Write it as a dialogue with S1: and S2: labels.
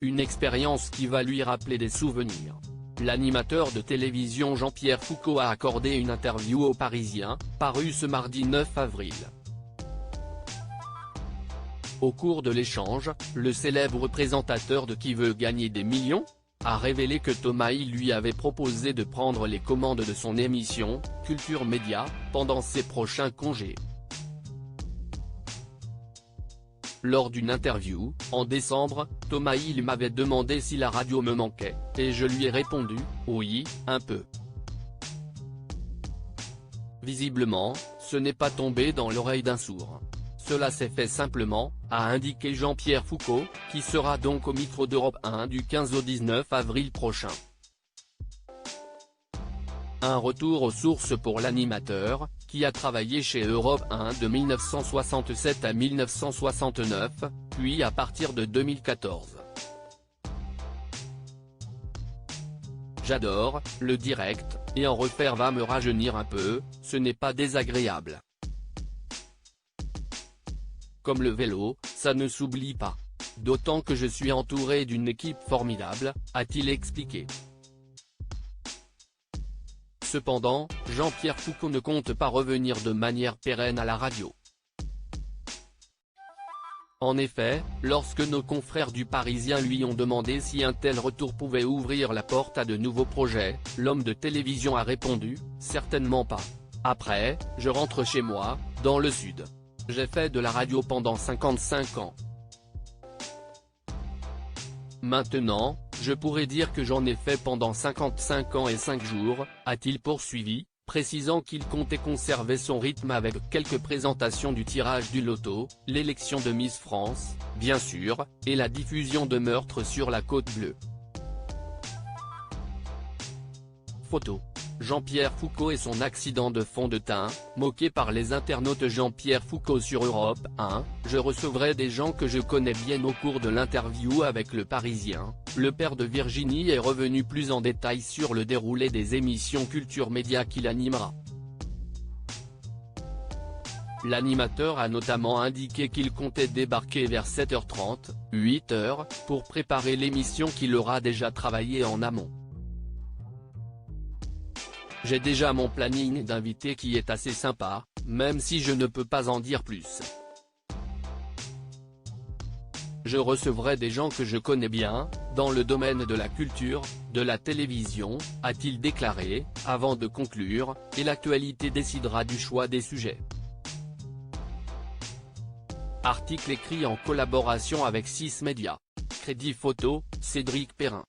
S1: une expérience qui va lui rappeler des souvenirs. L'animateur de télévision Jean-Pierre Foucault a accordé une interview aux Parisiens, parue ce mardi 9 avril. Au cours de l'échange, le célèbre présentateur de Qui veut gagner des millions a révélé que Thomas Hill lui avait proposé de prendre les commandes de son émission, Culture Média, pendant ses prochains congés. Lors d'une interview, en décembre, Thomas Hill m'avait demandé si la radio me manquait, et je lui ai répondu, oui, un peu. Visiblement, ce n'est pas tombé dans l'oreille d'un sourd. Cela s'est fait simplement, a indiqué Jean-Pierre Foucault, qui sera donc au micro d'Europe 1 du 15 au 19 avril prochain. Un retour aux sources pour l'animateur, qui a travaillé chez Europe 1 de 1967 à 1969, puis à partir de 2014. J'adore le direct, et en refaire va me rajeunir un peu, ce n'est pas désagréable. Comme le vélo, ça ne s'oublie pas. D'autant que je suis entouré d'une équipe formidable, a-t-il expliqué. Cependant, Jean-Pierre Foucault ne compte pas revenir de manière pérenne à la radio. En effet, lorsque nos confrères du Parisien lui ont demandé si un tel retour pouvait ouvrir la porte à de nouveaux projets, l'homme de télévision a répondu, certainement pas. Après, je rentre chez moi, dans le sud. J'ai fait de la radio pendant 55 ans. Maintenant, je pourrais dire que j'en ai fait pendant 55 ans et 5 jours, a-t-il poursuivi, précisant qu'il comptait conserver son rythme avec quelques présentations du tirage du loto, l'élection de Miss France, bien sûr, et la diffusion de Meurtres sur la Côte Bleue. Photo. Jean-Pierre Foucault et son accident de fond de teint, moqué par les internautes. Jean-Pierre Foucault sur Europe 1, je recevrai des gens que je connais bien. Au cours de l'interview avec Le Parisien, le père de Virginie est revenu plus en détail sur le déroulé des émissions Culture Média qu'il animera. L'animateur a notamment indiqué qu'il comptait débarquer vers 7h30, 8h, pour préparer l'émission qu'il aura déjà travaillé en amont. J'ai déjà mon planning d'invités qui est assez sympa, même si je ne peux pas en dire plus. Je recevrai des gens que je connais bien, dans le domaine de la culture, de la télévision, a-t-il déclaré, avant de conclure, et l'actualité décidera du choix des sujets. Article écrit en collaboration avec 6 Médias. Crédit photo, Cédric Perrin.